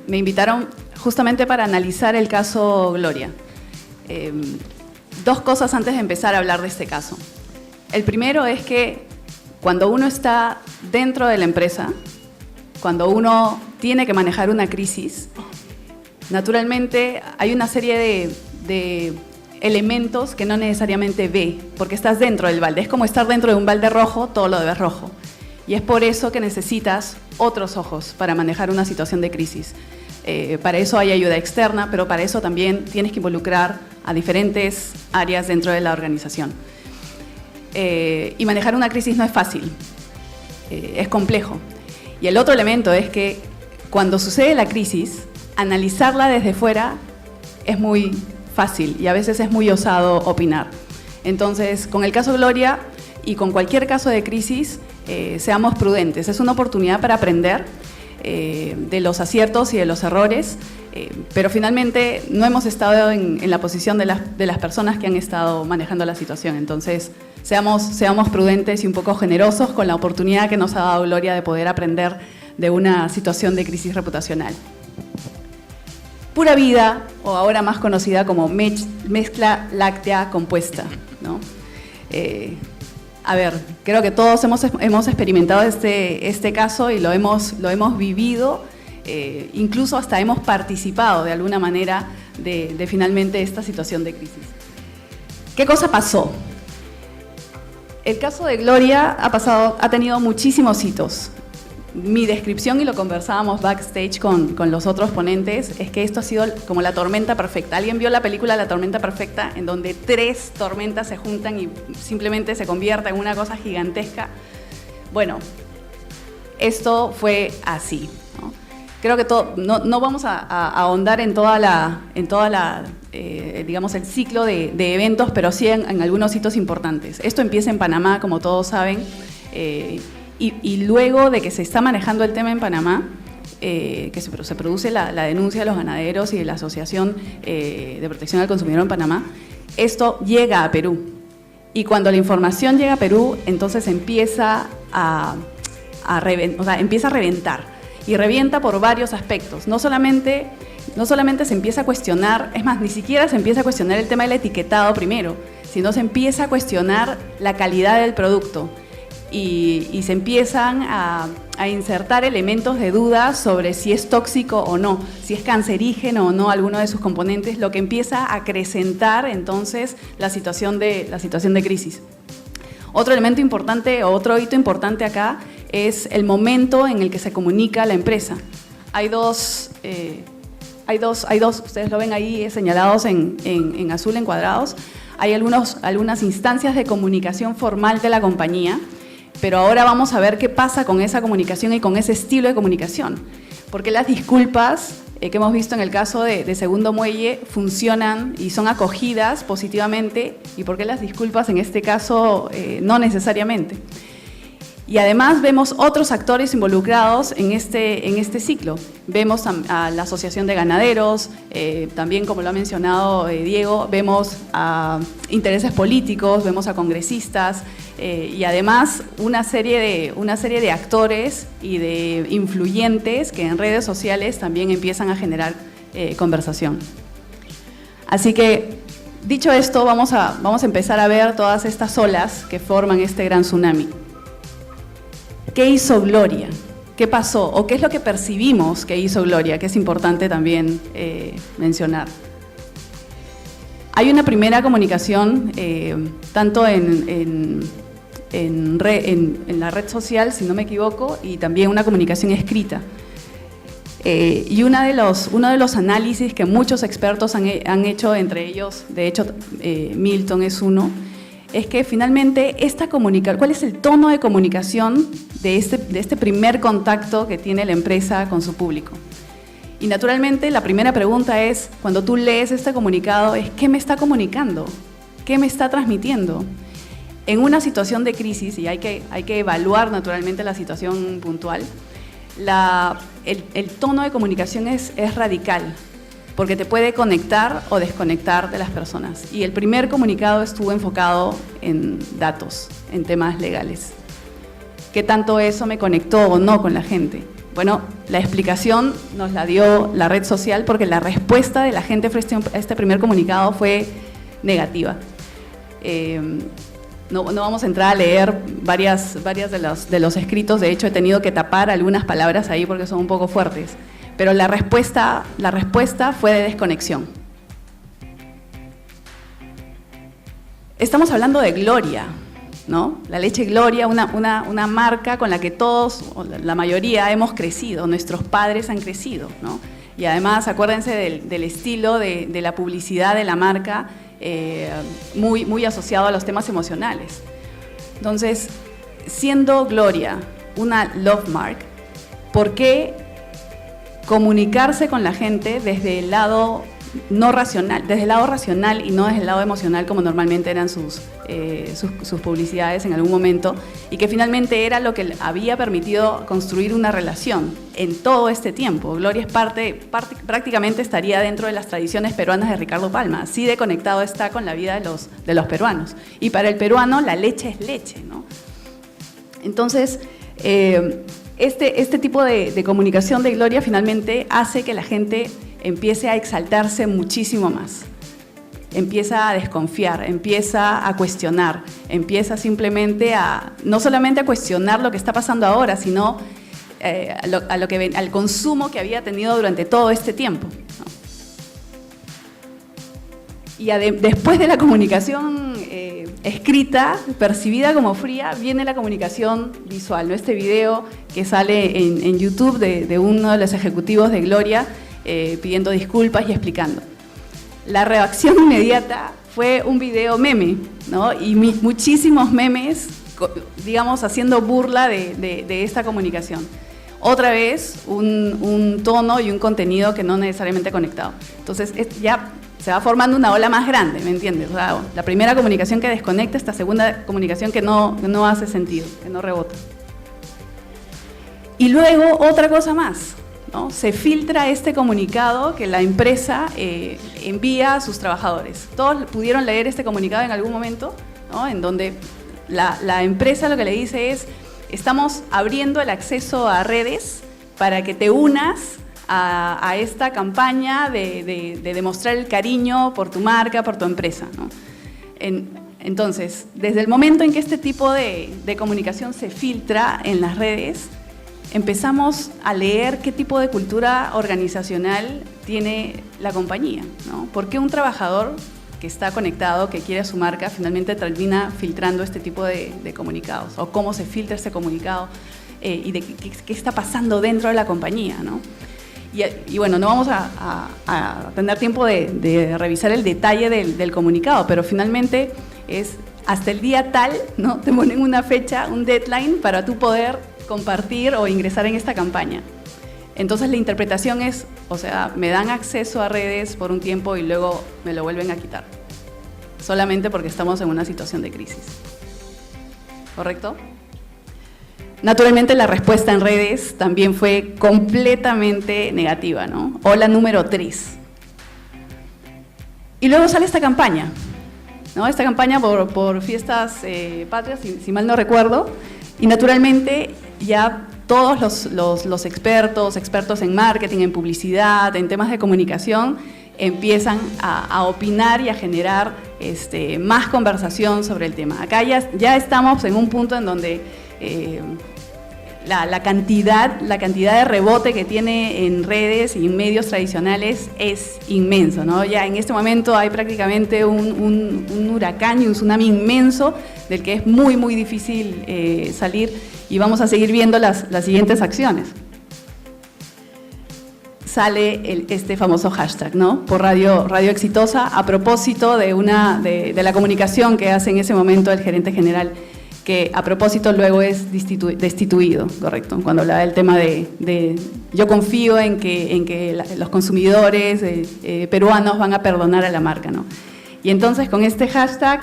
me invitaron justamente para analizar el caso Gloria. Dos cosas antes de empezar a hablar de este caso. El primero es que cuando uno está dentro de la empresa, cuando uno tiene que manejar una crisis, naturalmente hay una serie de elementos que no necesariamente ve, porque estás dentro del balde. Es como estar dentro de un balde rojo, todo lo ves rojo. Y es por eso que necesitas otros ojos para manejar una situación de crisis. Para eso hay ayuda externa, pero para eso también tienes que involucrar a diferentes áreas dentro de la organización. Y manejar una crisis no es fácil, es complejo. Y el otro elemento es que cuando sucede la crisis, analizarla desde fuera es muy fácil y a veces es muy osado opinar. Entonces, con el caso Gloria y con cualquier caso de crisis, seamos prudentes. Es una oportunidad para aprender de los aciertos y de los errores, pero finalmente no hemos estado en la posición de las personas que han estado manejando la situación. Entonces, seamos prudentes y un poco generosos con la oportunidad que nos ha dado Gloria de poder aprender de una situación de crisis reputacional. Pura vida, o ahora más conocida como mezcla láctea compuesta, ¿no? A ver, creo que todos hemos experimentado este caso y lo hemos vivido, incluso hasta hemos participado de alguna manera de finalmente esta situación de crisis. ¿Qué cosa pasó? El caso de Gloria ha tenido muchísimos hitos. Mi descripción, y lo conversábamos backstage con los otros ponentes, es que esto ha sido como la tormenta perfecta. ¿Alguien vio la película La tormenta perfecta? En donde 3 tormentas se juntan y simplemente se convierte en una cosa gigantesca. Bueno, esto fue así, ¿no? Creo que no vamos a ahondar en digamos, el ciclo de eventos, pero sí en algunos hitos importantes. Esto empieza en Panamá, como todos saben, y luego de que se está manejando el tema en Panamá, que se produce la denuncia de los ganaderos y de la Asociación de Protección al Consumidor en Panamá, esto llega a Perú. Y cuando la información llega a Perú, entonces empieza a reventar. Y revienta por varios aspectos. No solamente se empieza a cuestionar, es más, ni siquiera se empieza a cuestionar el tema del etiquetado primero, sino se empieza a cuestionar la calidad del producto. Y se empiezan a insertar elementos de duda sobre si es tóxico o no, si es cancerígeno o no alguno de sus componentes, lo que empieza a acrecentar entonces la situación de crisis. Otro elemento importante, o otro hito importante acá, es el momento en el que se comunica la empresa. Hay dos, ustedes lo ven ahí señalados en azul, encuadrados. Hay algunas instancias de comunicación formal de la compañía, pero ahora vamos a ver qué pasa con esa comunicación y con ese estilo de comunicación. Porque las disculpas que hemos visto en el caso de Segundo Muelle funcionan y son acogidas positivamente, y por qué las disculpas en este caso no necesariamente. Y además vemos otros actores involucrados en este ciclo. Vemos a la Asociación de Ganaderos, también, como lo ha mencionado Diego, vemos a intereses políticos, vemos a congresistas, y además una serie de actores y de influyentes que en redes sociales también empiezan a generar conversación. Así que, dicho esto, vamos a empezar a ver todas estas olas que forman este gran tsunami. ¿Qué hizo Gloria? ¿Qué pasó? ¿O qué es lo que percibimos que hizo Gloria? Que es importante también mencionar. Hay una primera comunicación, tanto en la red social, si no me equivoco, y también una comunicación escrita. Y uno de los análisis que muchos expertos han hecho, entre ellos, de hecho, Milton es uno, es que finalmente ¿cuál es el tono de comunicación de este primer contacto que tiene la empresa con su público? Y naturalmente la primera pregunta es, cuando tú lees este comunicado, es ¿qué me está comunicando? ¿Qué me está transmitiendo? En una situación de crisis, y hay que evaluar naturalmente la situación puntual, el tono de comunicación es radical, porque te puede conectar o desconectar de las personas. Y el primer comunicado estuvo enfocado en datos, en temas legales. ¿Qué tanto eso me conectó o no con la gente? Bueno, la explicación nos la dio la red social porque la respuesta de la gente a este primer comunicado fue negativa. No vamos a entrar a leer varias de los escritos, de hecho he tenido que tapar algunas palabras ahí porque son un poco fuertes, pero la respuesta fue de desconexión. Estamos hablando de Gloria, ¿no? La leche Gloria, una marca con la que todos, o la mayoría, hemos crecido, nuestros padres han crecido, ¿no? Y además, acuérdense del estilo de la publicidad de la marca, muy asociado a los temas emocionales. Entonces, siendo Gloria una love mark, ¿por qué comunicarse con la gente desde el lado no racional, desde el lado racional y no desde el lado emocional como normalmente eran sus publicidades en algún momento, y que finalmente era lo que había permitido construir una relación en todo este tiempo? Gloria es prácticamente estaría dentro de las tradiciones peruanas de Ricardo Palma, así de conectado está con la vida de los peruanos. Y para el peruano la leche es leche, ¿no? Entonces, este tipo de comunicación de Gloria finalmente hace que la gente empiece a exaltarse muchísimo más, empieza a desconfiar, empieza a cuestionar, empieza simplemente no solamente a cuestionar lo que está pasando ahora, sino al consumo que había tenido durante todo este tiempo, ¿no? Y después de la comunicación escrita, percibida como fría, viene la comunicación visual, ¿no? Este video que sale en YouTube de uno de los ejecutivos de Gloria, pidiendo disculpas y explicando. La reacción inmediata fue un video meme, ¿no? Y muchísimos memes, digamos, haciendo burla de esta comunicación. Otra vez, un tono y un contenido que no necesariamente conectado. Entonces, ya se va formando una ola más grande, ¿me entiendes? O sea, la primera comunicación que desconecta, esta segunda comunicación que no hace sentido, que no rebota. Y luego, otra cosa más, ¿no? Se filtra este comunicado que la empresa envía a sus trabajadores. Todos pudieron leer este comunicado en algún momento, ¿no? En donde la empresa lo que le dice es: estamos abriendo el acceso a redes para que te unas a esta campaña de demostrar el cariño por tu marca, por tu empresa, ¿no? Entonces, desde el momento en que este tipo de comunicación se filtra en las redes, empezamos a leer qué tipo de cultura organizacional tiene la compañía, ¿no? ¿Por qué un trabajador que está conectado, que quiere su marca, finalmente termina filtrando este tipo de comunicados? ¿O cómo se filtra este comunicado? Y de qué está pasando dentro de la compañía, ¿no? Y bueno, no vamos a tener tiempo de revisar el detalle del comunicado, pero finalmente es hasta el día tal, ¿no? Te ponen una fecha, un deadline para tú poder compartir o ingresar en esta campaña. Entonces la interpretación es, o sea, me dan acceso a redes por un tiempo y luego me lo vuelven a quitar, solamente porque estamos en una situación de crisis. ¿Correcto? Naturalmente la respuesta en redes también fue completamente negativa, ¿no? Ola número 3. Y luego sale esta campaña, ¿no? Esta campaña por fiestas patrias, si mal no recuerdo, y naturalmente ya todos los expertos en marketing, en publicidad, en temas de comunicación, empiezan a opinar y a generar más conversación sobre el tema. Acá ya estamos en un punto en donde la cantidad de rebote que tiene en redes y en medios tradicionales es inmenso, ¿no? Ya en este momento hay prácticamente un huracán y un tsunami inmenso del que es muy, muy difícil salir, y vamos a seguir viendo las siguientes acciones. Sale este famoso hashtag, ¿no? Por Radio Exitosa, a propósito de la comunicación que hace en ese momento el gerente general, que a propósito luego es destituido, correcto, cuando hablaba del tema de yo confío en que los consumidores peruanos van a perdonar a la marca, ¿no? Y entonces con este hashtag,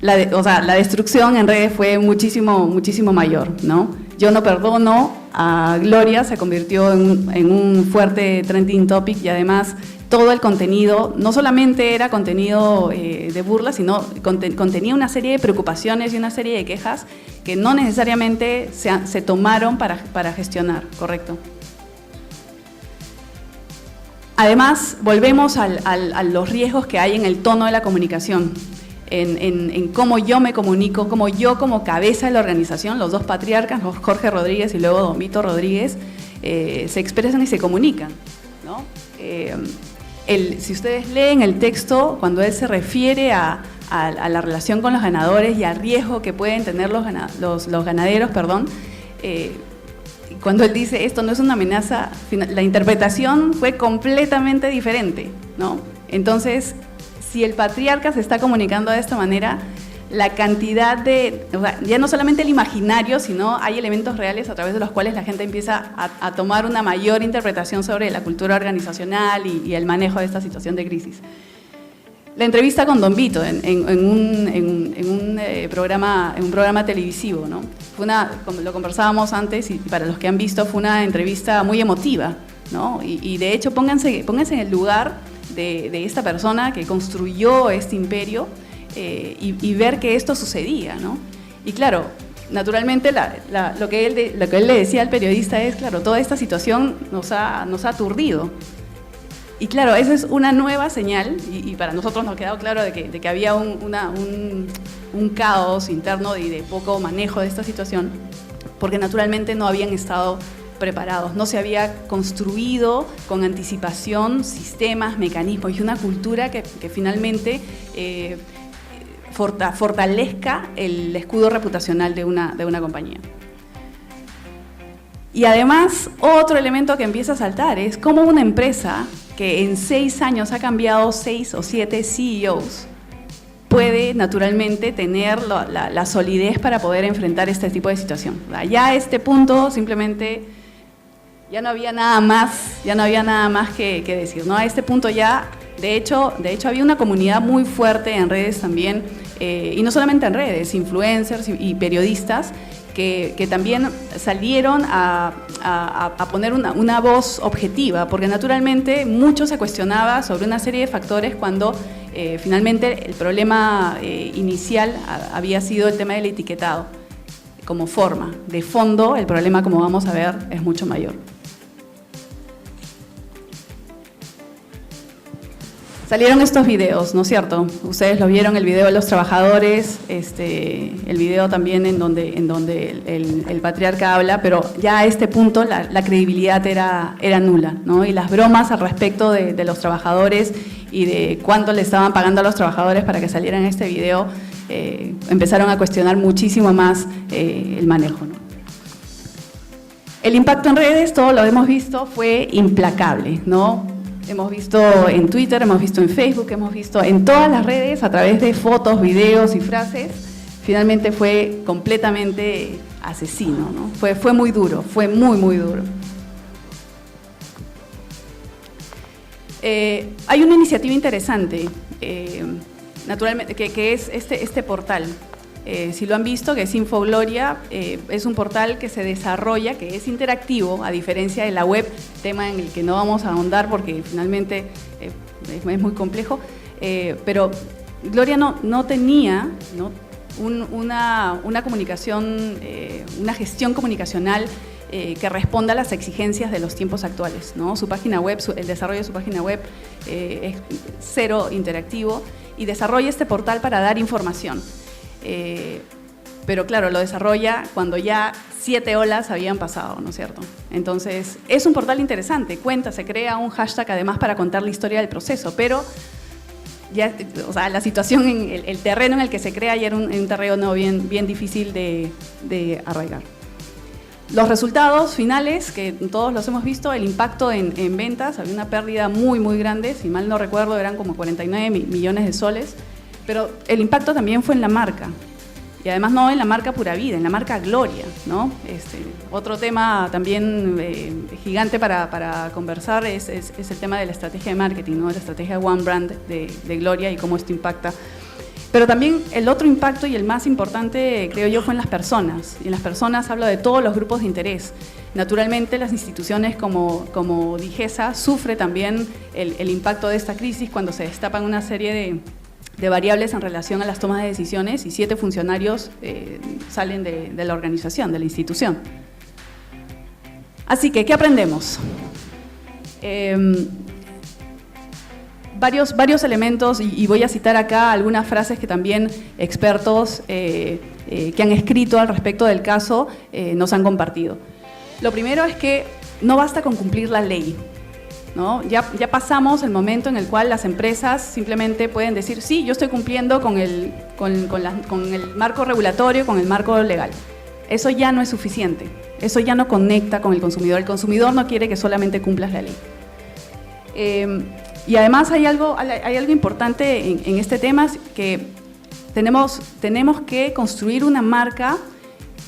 la destrucción en redes fue muchísimo, muchísimo mayor, ¿no? Yo no perdono a Gloria se convirtió en un fuerte trending topic, y además todo el contenido no solamente era contenido de burla, sino contenía una serie de preocupaciones y una serie de quejas que no necesariamente se tomaron para gestionar, ¿correcto? Además, volvemos a los riesgos que hay en el tono de la comunicación, en cómo yo me comunico, cómo yo como cabeza de la organización, los dos patriarcas, Jorge Rodríguez y luego Don Vito Rodríguez, se expresan y se comunican, ¿no? Si ustedes leen el texto, cuando él se refiere a la relación con los ganadores y al riesgo que pueden tener los ganaderos, cuando él dice esto no es una amenaza, la interpretación fue completamente diferente, ¿no? Entonces, si el patriarca se está comunicando de esta manera, la cantidad o sea, ya no solamente el imaginario, sino hay elementos reales a través de los cuales la gente empieza a tomar una mayor interpretación sobre la cultura organizacional y el manejo de esta situación de crisis. La entrevista con Don Vito en un programa televisivo, ¿no? Como lo conversábamos antes, y para los que han visto, fue una entrevista muy emotiva, ¿no? Y de hecho, pónganse en el lugar de esta persona que construyó este imperio y ver que esto sucedía, ¿no? Y claro, naturalmente lo que él le decía al periodista es, claro, toda esta situación nos ha aturdido. Y claro, esa es una nueva señal, y para nosotros nos ha quedado claro de que había un caos interno y de poco manejo de esta situación, porque naturalmente no habían estado preparados, no se había construido con anticipación sistemas, mecanismos y una cultura que finalmente fortalezca el escudo reputacional de una compañía. Y además, otro elemento que empieza a saltar es cómo una empresa que en 6 años ha cambiado 6 o 7 CEOs puede naturalmente tener la solidez para poder enfrentar este tipo de situación. Ya a este punto simplemente ya no había nada más que decir, ¿no? A este punto ya, de hecho había una comunidad muy fuerte en redes también, y no solamente en redes, influencers y periodistas, que también salieron a poner una voz objetiva, porque naturalmente mucho se cuestionaba sobre una serie de factores cuando finalmente el problema inicial había sido el tema del etiquetado como forma. De fondo, el problema, como vamos a ver, es mucho mayor. Salieron estos videos, ¿no es cierto? Ustedes lo vieron, el video de los trabajadores, el video también en donde el patriarca habla, pero ya a este punto la credibilidad era nula, ¿no? Y las bromas al respecto de los trabajadores y de cuánto le estaban pagando a los trabajadores para que salieran en este video, empezaron a cuestionar muchísimo más el manejo, ¿no? El impacto en redes, todo lo hemos visto, fue implacable, ¿no? Hemos visto en Twitter, hemos visto en Facebook, hemos visto en todas las redes a través de fotos, videos y frases. Finalmente fue completamente asesino, ¿no? Fue muy duro, fue muy, muy duro. Hay una iniciativa interesante, naturalmente, que es este portal. Si lo han visto, que es Infogloria, es un portal que se desarrolla, que es interactivo, a diferencia de la web, tema en el que no vamos a ahondar porque finalmente es muy complejo, pero Gloria no tenía, ¿no?, una comunicación, una gestión comunicacional que responda a las exigencias de los tiempos actuales, ¿no? Su página web, el desarrollo de su página web es cero interactivo y desarrolla este portal para dar información. Pero claro, lo desarrolla cuando ya 7 olas habían pasado, ¿no es cierto? Entonces, es un portal interesante, se crea un hashtag además para contar la historia del proceso, pero ya, o sea, la situación, el terreno en el que se crea ya era un terreno bien difícil de arraigar. Los resultados finales, que todos los hemos visto, el impacto en ventas, había una pérdida muy grande, si mal no recuerdo eran como 49 millones de soles, pero el impacto también fue en la marca, y además no en la marca Pura Vida, en la marca Gloria, ¿no? Otro tema también gigante para conversar es el tema de la estrategia de marketing, ¿no? La estrategia One Brand de Gloria y cómo esto impacta. Pero también el otro impacto y el más importante, creo yo, fue en las personas. Y en las personas hablo de todos los grupos de interés. Naturalmente, las instituciones como Digesa sufre también el impacto de esta crisis cuando se destapan una serie variables en relación a las tomas de decisiones y 7 funcionarios salen de la organización, de la institución. Así que, ¿qué aprendemos? Varios elementos, y voy a citar acá algunas frases que también expertos que han escrito al respecto del caso nos han compartido. Lo primero es que no basta con cumplir la ley, ¿no? Ya pasamos el momento en el cual las empresas simplemente pueden decir, sí, yo estoy cumpliendo con el marco regulatorio, con el marco legal. Eso ya no es suficiente, eso ya no conecta con el consumidor. El consumidor no quiere que solamente cumplas la ley. Y además hay algo importante en este tema, que tenemos que construir una marca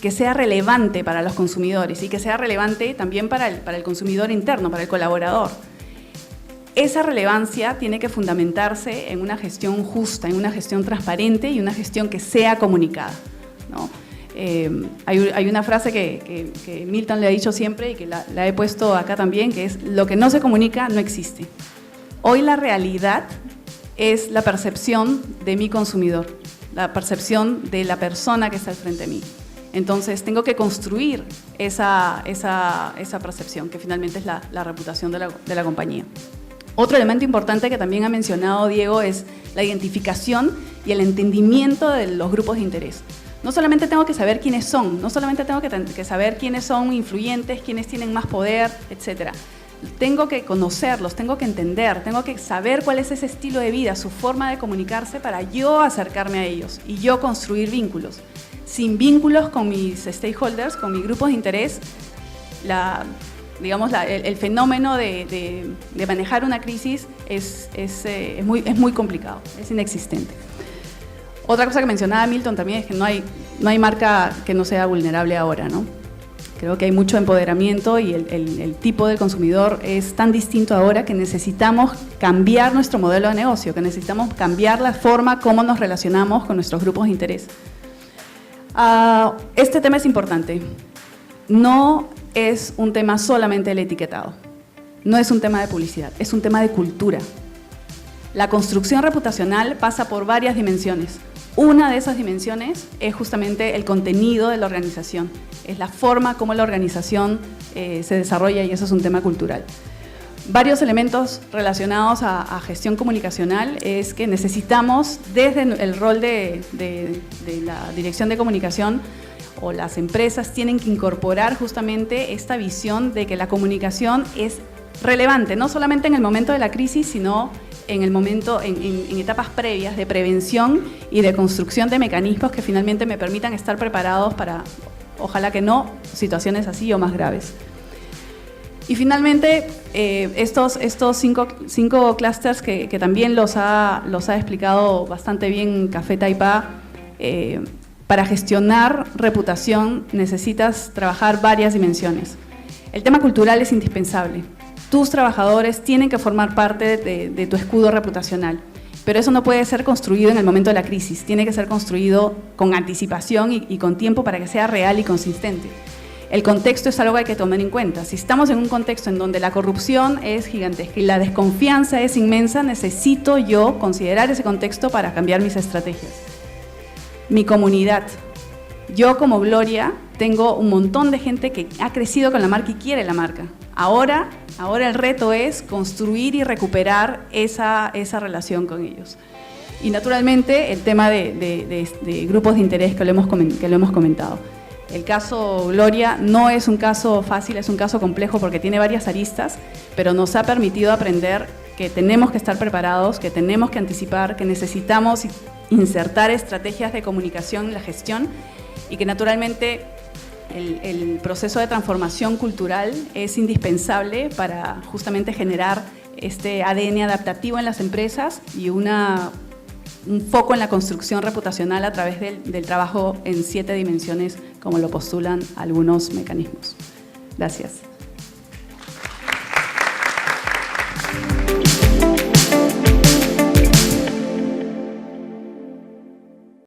que sea relevante para los consumidores y que sea relevante también para el consumidor interno, para el colaborador. Esa relevancia tiene que fundamentarse en una gestión justa, en una gestión transparente y una gestión que sea comunicada, ¿no? Hay una frase que Milton le ha dicho siempre y que la he puesto acá también, que es: lo que no se comunica no existe. Hoy la realidad es la percepción de mi consumidor, la percepción de la persona que está al frente de mí. Entonces tengo que construir esa percepción, que finalmente es la reputación de la compañía. Otro elemento importante que también ha mencionado Diego es la identificación y el entendimiento de los grupos de interés. No solamente tengo que saber quiénes son, no solamente tengo que saber quiénes son influyentes, quiénes tienen más poder, etc. Tengo que conocerlos, tengo que entender, tengo que saber cuál es ese estilo de vida, su forma de comunicarse para yo acercarme a ellos y yo construir vínculos. Sin vínculos con mis stakeholders, con mis grupos de interés, el fenómeno de manejar una crisis es muy complicado, es inexistente. Otra cosa que mencionaba Milton también es que no hay marca que no sea vulnerable ahora, ¿no? Creo que hay mucho empoderamiento y el tipo de consumidor es tan distinto ahora que necesitamos cambiar nuestro modelo de negocio, que necesitamos cambiar la forma como nos relacionamos con nuestros grupos de interés. Este tema es importante. No es un tema solamente del etiquetado, no es un tema de publicidad, es un tema de cultura. La construcción reputacional pasa por varias dimensiones. Una de esas dimensiones es justamente el contenido de la organización, es la forma como la organización se desarrolla, y eso es un tema cultural. Varios elementos relacionados a gestión comunicacional es que necesitamos, desde el rol de la dirección de comunicación, o las empresas tienen que incorporar justamente esta visión de que la comunicación es relevante, no solamente en el momento de la crisis, sino en etapas previas de prevención y de construcción de mecanismos que finalmente me permitan estar preparados para, ojalá que no, situaciones así o más graves. Y finalmente, estos cinco clústeres que también los ha explicado bastante bien Café Taipá, para gestionar reputación necesitas trabajar varias dimensiones. El tema cultural es indispensable. Tus trabajadores tienen que formar parte de tu escudo reputacional, pero eso no puede ser construido en el momento de la crisis, tiene que ser construido con anticipación y con tiempo para que sea real y consistente. El contexto es algo que hay que tomar en cuenta. Si estamos en un contexto en donde la corrupción es gigantesca y la desconfianza es inmensa, necesito yo considerar ese contexto para cambiar mis estrategias. Mi comunidad. Yo como Gloria tengo un montón de gente que ha crecido con la marca y quiere la marca. Ahora el reto es construir y recuperar esa relación con ellos. Y naturalmente el tema de grupos de interés que lo hemos comentado. El caso Gloria no es un caso fácil, es un caso complejo porque tiene varias aristas, pero nos ha permitido aprender que tenemos que estar preparados, que tenemos que anticipar, que necesitamos insertar estrategias de comunicación en la gestión y que naturalmente el proceso de transformación cultural es indispensable para justamente generar este ADN adaptativo en las empresas y un foco en la construcción reputacional a través del trabajo en 7 dimensiones, como lo postulan algunos mecanismos. Gracias.